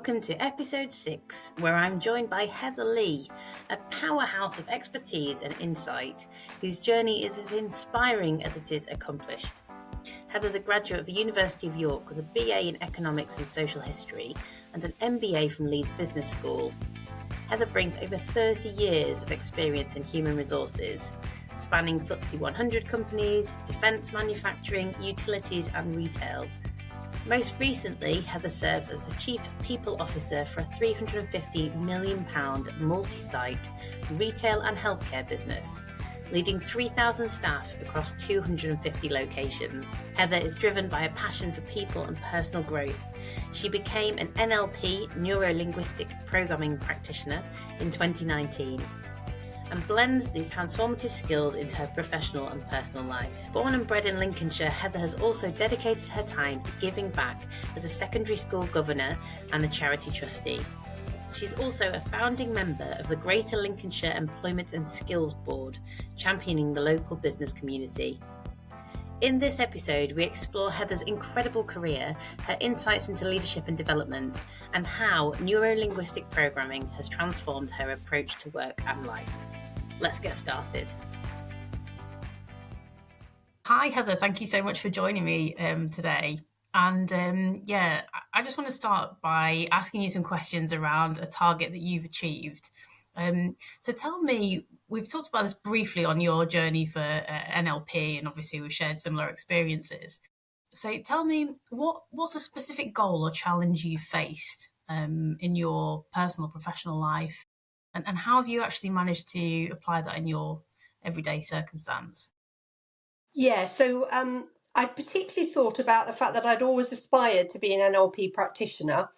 Welcome to episode 6, where I'm joined by Heather Lee, a powerhouse of expertise and insight, whose journey is as inspiring as it is accomplished. Heather's a graduate of the University of York with a BA in Economics and Social History and an MBA from Leeds Business School. Heather brings over 30 years of experience in human resources, spanning FTSE 100 companies, defence manufacturing, utilities and retail. Most recently, Heather serves as the Chief People Officer for a £350 million multi-site retail and healthcare business, leading 3,000 staff across 250 locations. Heather is driven by a passion for people and personal growth. She became an NLP, neuro-linguistic programming practitioner, in 2019. And blends these transformative skills into her professional and personal life. Born and bred in Lincolnshire, Heather has also dedicated her time to giving back as a secondary school governor and a charity trustee. She's also a founding member of the Greater Lincolnshire Employment and Skills Board, championing the local business community. In this episode, we explore Heather's incredible career, her insights into leadership and development, and how neuro-linguistic programming has transformed her approach to work and life. Let's get started. Hi, Heather. Thank you so much for joining me today. And I just want to start by asking you some questions around a target that you've achieved. So tell me, we've talked about this briefly on your journey for NLP, and obviously we've shared similar experiences. So tell me, what's a specific goal or challenge you faced in your personal, professional life? And how have you actually managed to apply that in your everyday circumstance? Yeah, so I particularly thought about the fact that I'd always aspired to be an NLP practitioner.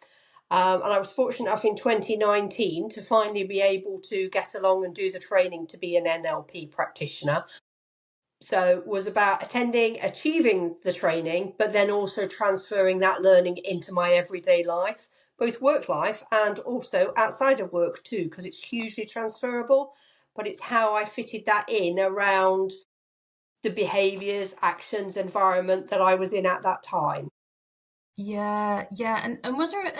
And I was fortunate enough in 2019 to finally be able to get along and do the training to be an NLP practitioner. So it was about achieving the training, but then also transferring that learning into my everyday life, both work life and also outside of work too, because it's hugely transferable. But it's how I fitted that in around the behaviours, actions, environment that I was in at that time. Yeah. And was there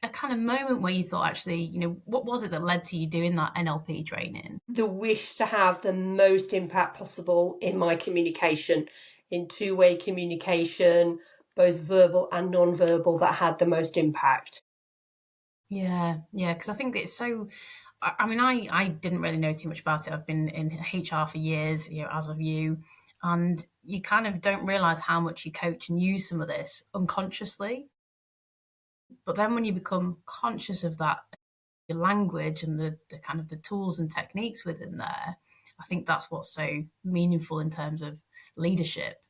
a kind of moment where you thought, actually, what was it that led to you doing that NLP training? The wish to have the most impact possible in my communication, in two-way communication, both verbal and non-verbal, that had the most impact. Yeah, because I think it's so... I mean, I didn't really know too much about it. I've been in HR for years, as of you, and you kind of don't realise how much you coach and use some of this unconsciously. But then when you become conscious of that, your language and the kind of the tools and techniques within there, I think that's what's so meaningful in terms of leadership.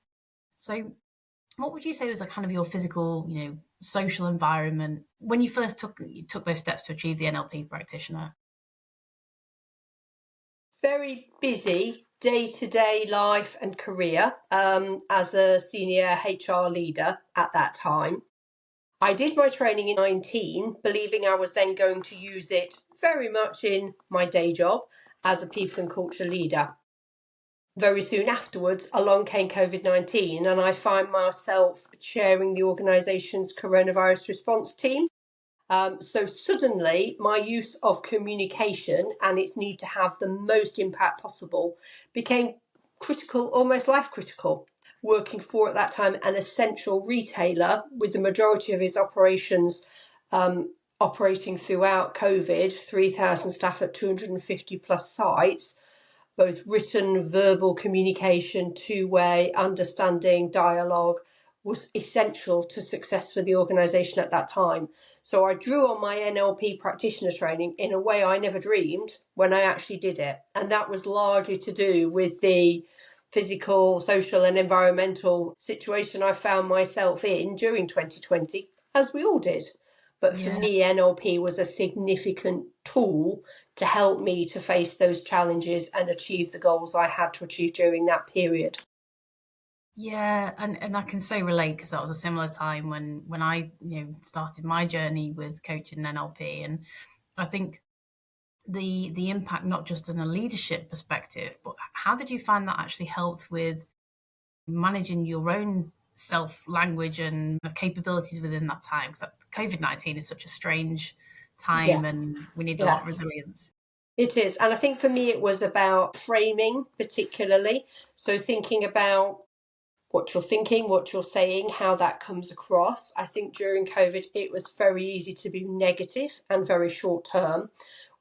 So what would you say was kind of your physical, social environment when you first took those steps to achieve the NLP practitioner? Very busy day-to-day life and career as a senior HR leader at that time. I did my training in 2019, believing I was then going to use it very much in my day job as a people and culture leader. Very soon afterwards, along came COVID-19, and I found myself chairing the organisation's coronavirus response team. So suddenly, my use of communication and its need to have the most impact possible became critical, almost life critical. Working for, at that time, an essential retailer with the majority of its operations operating throughout COVID, 3,000 staff at 250 plus sites, both written, verbal communication, two-way, understanding, dialogue was essential to success for the organisation at that time. So I drew on my NLP practitioner training in a way I never dreamed when I actually did it. And that was largely to do with the physical, social and environmental situation I found myself in during 2020, as we all did. But for me, NLP was a significant tool to help me to face those challenges and achieve the goals I had to achieve during that period. Yeah, and I can so relate, because that was a similar time when I started my journey with coaching NLP, and I think the impact, not just in a leadership perspective, but how did you find that actually helped with managing your own self-language and capabilities within that time? Because COVID-19 is such a strange time, and we need a lot of resilience. It is. And I think for me, it was about framing, particularly. So thinking about what you're thinking, what you're saying, how that comes across. I think during COVID, it was very easy to be negative and very short term.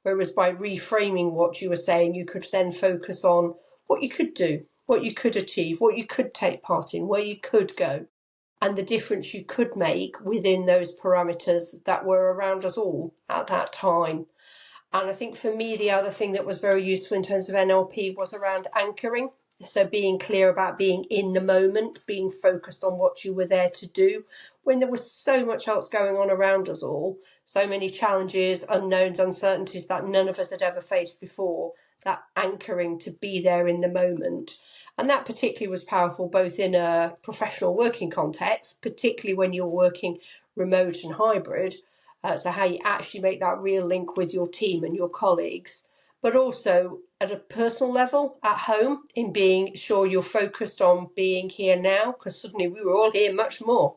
Whereas by reframing what you were saying, you could then focus on what you could do, what you could achieve, what you could take part in, where you could go, and the difference you could make within those parameters that were around us all at that time. And I think for me, the other thing that was very useful in terms of NLP was around anchoring. So being clear about being in the moment, being focused on what you were there to do when there was so much else going on around us all, so many challenges, unknowns, uncertainties that none of us had ever faced before, that anchoring to be there in the moment. And that particularly was powerful both in a professional working context, particularly when you're working remote and hybrid, so how you actually make that real link with your team and your colleagues, but also at a personal level at home in being sure you're focused on being here now, because suddenly we were all here much more.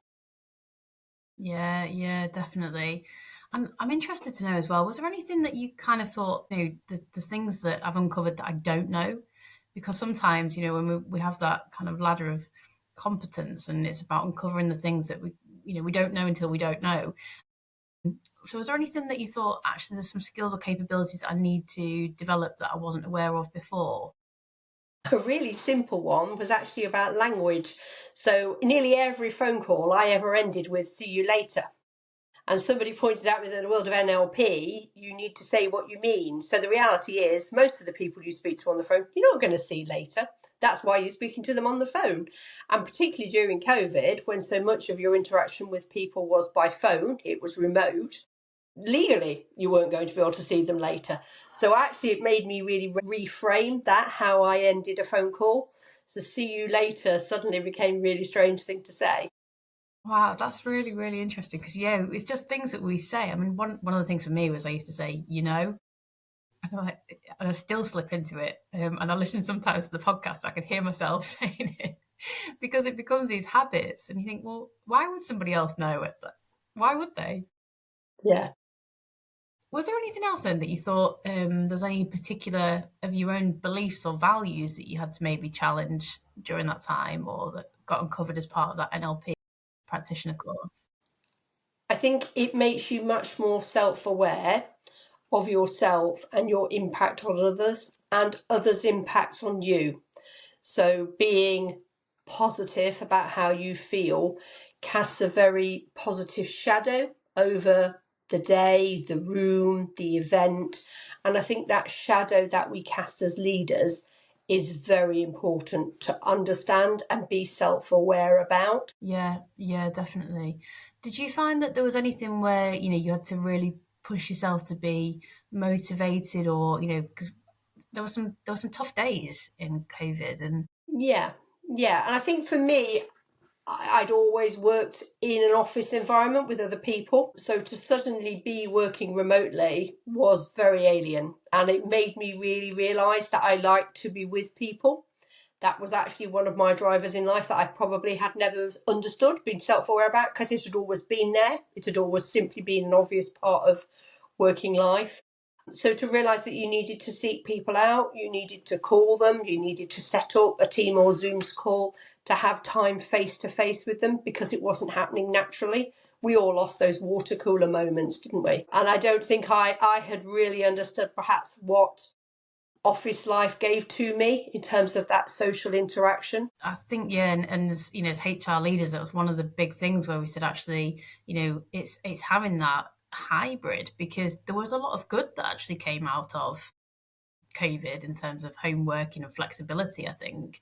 Yeah, definitely. And I'm interested to know as well, was there anything that you kind of thought, there's things that I've uncovered that I don't know? Because sometimes, when we have that kind of ladder of competence, and it's about uncovering the things that we don't know until we don't know. So was there anything that you thought, actually, there's some skills or capabilities that I need to develop that I wasn't aware of before? A really simple one was actually about language. So nearly every phone call I ever ended with "see you later." And somebody pointed out that in the world of NLP, you need to say what you mean. So the reality is, most of the people you speak to on the phone, you're not going to see later. That's why you're speaking to them on the phone. And particularly during COVID, when so much of your interaction with people was by phone, it was remote, legally you weren't going to be able to see them later. So actually it made me really reframe that, how I ended a phone call. So "see you later" suddenly became a really strange thing to say. Wow, that's really, really interesting because, it's just things that we say. I mean, one of the things for me was I used to say, and I still slip into it. And I listen sometimes to the podcast, I can hear myself saying it because it becomes these habits. And you think, well, why would somebody else know it? Why would they? Yeah. Was there anything else then that you thought there's any particular of your own beliefs or values that you had to maybe challenge during that time, or that got uncovered as part of that NLP practitioner course? I think it makes you much more self-aware of yourself and your impact on others and others' impact on you. So being positive about how you feel casts a very positive shadow over the day, the room, the event. And I think that shadow that we cast as leaders is very important to understand and be self-aware about. Yeah, definitely. Did you find that there was anything where, you had to really push yourself to be motivated, or, because there were some tough days in COVID, and Yeah, yeah. And I think for me, I'd always worked in an office environment with other people. So to suddenly be working remotely was very alien. And it made me really realise that I like to be with people. That was actually one of my drivers in life that I probably had never understood, been self-aware about, because it had always been there. It had always simply been an obvious part of working life. So to realise that you needed to seek people out, you needed to call them, you needed to set up a team or Zoom's call to have time face to face with them, because it wasn't happening naturally. We all lost those water cooler moments, didn't we? And I don't think I had really understood perhaps what office life gave to me in terms of that social interaction. I think, and as HR leaders, that was one of the big things where we said, actually, it's having that hybrid, because there was a lot of good that actually came out of COVID in terms of home working and flexibility, I think.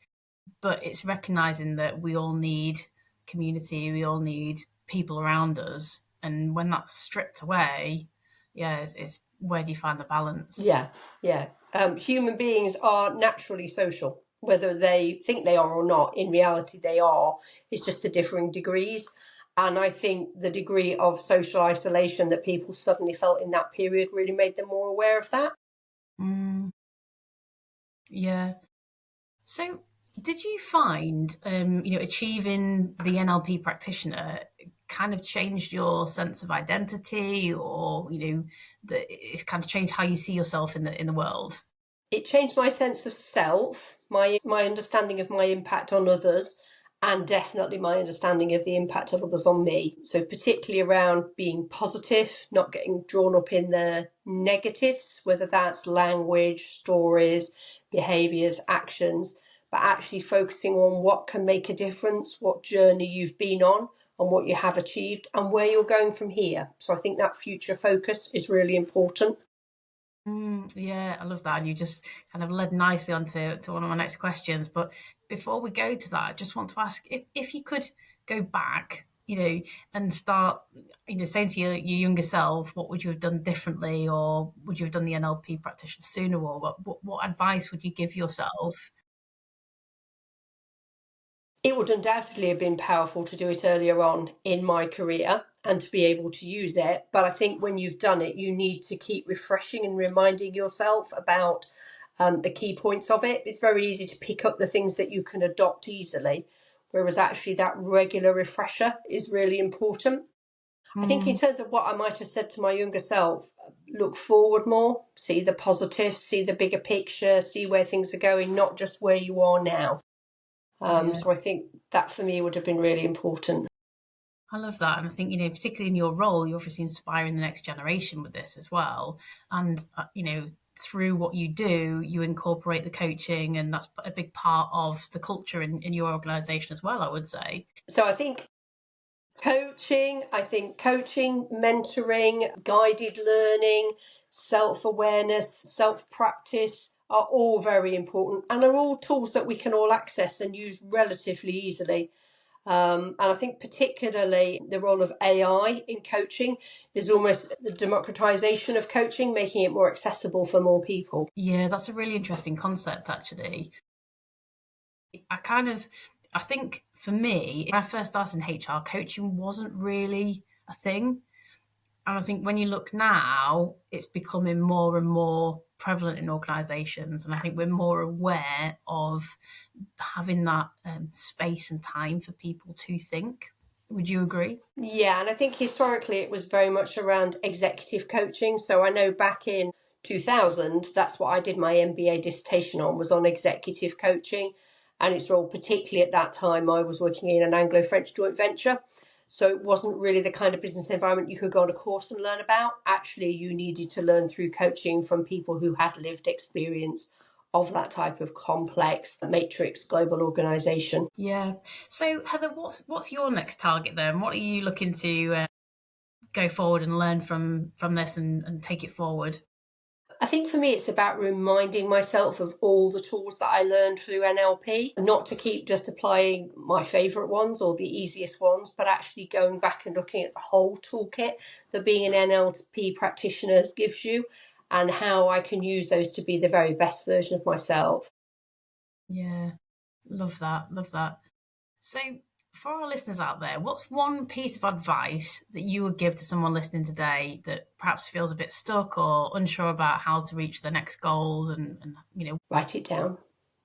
But it's recognizing that we all need community, we all need people around us. And when that's stripped away, it's where do you find the balance? Yeah. Human beings are naturally social, whether they think they are or not. In reality, they are. It's just to differing degrees. And I think the degree of social isolation that people suddenly felt in that period really made them more aware of that. Yeah. So Did you find, achieving the NLP practitioner kind of changed your sense of identity, or that it's kind of changed how you see yourself in the world? It changed my sense of self, my understanding of my impact on others, and definitely my understanding of the impact of others on me. So particularly around being positive, not getting drawn up in the negatives, whether that's language, stories, behaviours, actions, but actually focusing on what can make a difference, what journey you've been on, and what you have achieved, and where you're going from here. So I think that future focus is really important. Yeah, I love that. And you just kind of led nicely to one of my next questions. But before we go to that, I just want to ask if you could go back, and start, saying to your younger self, what would you have done differently, or would you have done the NLP practitioner sooner, or what advice would you give yourself? It would undoubtedly have been powerful to do it earlier on in my career and to be able to use it. But I think when you've done it, you need to keep refreshing and reminding yourself about the key points of it. It's very easy to pick up the things that you can adopt easily, whereas actually that regular refresher is really important. I think in Mm, terms of what I might have said to my younger self, look forward more, see the positive, see the bigger picture, see where things are going, not just where you are now. yeah. So I think that for me would have been really important. I love that. And I think, particularly in your role, you're obviously inspiring the next generation with this as well. And, through what you do, you incorporate the coaching, and that's a big part of the culture in your organization as well, I would say. So I think coaching, mentoring, guided learning, self awareness, self practice are all very important and are all tools that we can all access and use relatively easily. And I think particularly the role of AI in coaching is almost the democratization of coaching, making it more accessible for more people. Yeah, that's a really interesting concept, actually. I kind of, I think for me, when I first started in HR, coaching wasn't really a thing. And I think when you look now, it's becoming more and more prevalent in organisations. And I think we're more aware of having that space and time for people to think. Would you agree? Yeah, and I think historically it was very much around executive coaching. So I know back in 2000, that's what I did my MBA dissertation on, was on executive coaching. And it's all particularly at that time I was working in an Anglo-French joint venture. So it wasn't really the kind of business environment you could go on a course and learn about. Actually, you needed to learn through coaching from people who had lived experience of that type of complex matrix global organization. Yeah. So Heather, what's your next target then? What are you looking to go forward and learn from this, and take it forward? I think for me, it's about reminding myself of all the tools that I learned through NLP, not to keep just applying my favourite ones or the easiest ones, but actually going back and looking at the whole toolkit that being an NLP practitioner gives you and how I can use those to be the very best version of myself. Yeah. Love that. Love that. So, for our listeners out there, what's one piece of advice that you would give to someone listening today that perhaps feels a bit stuck or unsure about how to reach their next goals, and Write it down.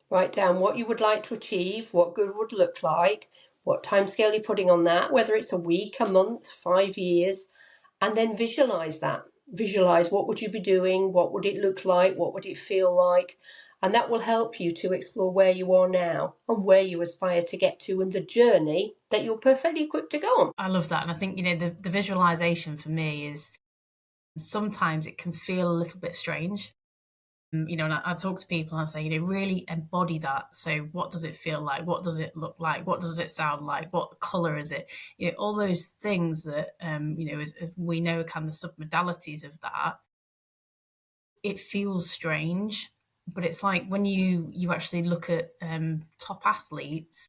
Write down what you would like to achieve, what good would look like, what timescale you're putting on that, whether it's a week, a month, 5 years, and then visualize that. Visualize what would you be doing, what would it look like, what would it feel like, and that will help you to explore where you are now and where you aspire to get to and the journey that you're perfectly equipped to go on. I love that. And I think, the visualization for me is sometimes it can feel a little bit strange. And I talk to people and I say, really embody that. So what does it feel like? What does it look like? What does it sound like? What color is it? All those things that, as we know, kind of submodalities of that. It feels strange, but it's like when you actually look at top athletes,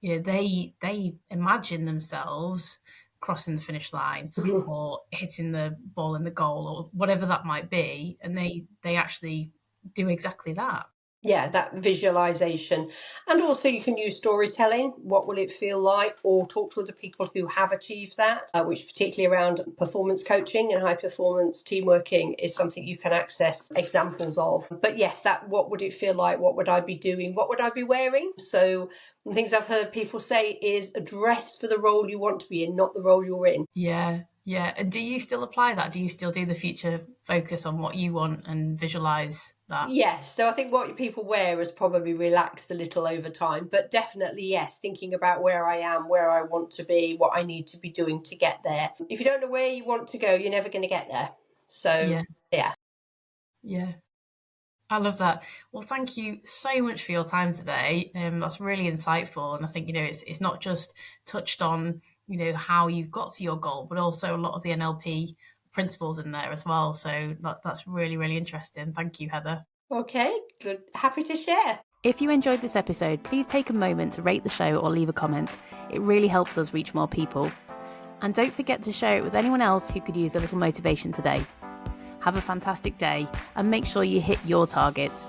they imagine themselves crossing the finish line or hitting the ball in the goal or whatever that might be, and they actually do exactly that. Yeah, that visualization. And also you can use storytelling. What will it feel like? Or talk to other people who have achieved that, which particularly around performance coaching and high performance team working is something you can access examples of. But yes, that what would it feel like? What would I be doing? What would I be wearing? So the things I've heard people say is dress for the role you want to be in, not the role you're in. Yeah. Yeah. And do you still apply that? Do you still do the future focus on what you want and visualize that? Yes, so I think what people wear has probably relaxed a little over time, but definitely, yes, thinking about where I am, where I want to be, what I need to be doing to get there. If you don't know where you want to go, you're never going to get there. So, yeah. Yeah. I love that. Well, thank you so much for your time today. That's really insightful, and I think it's not just touched on how you've got to your goal, but also a lot of the NLP principles in there as well. So that's really, really interesting. Thank you, Heather. Okay, good. Happy to share. If you enjoyed this episode, please take a moment to rate the show or leave a comment. It really helps us reach more people. And don't forget to share it with anyone else who could use a little motivation today. Have a fantastic day and make sure you hit your targets.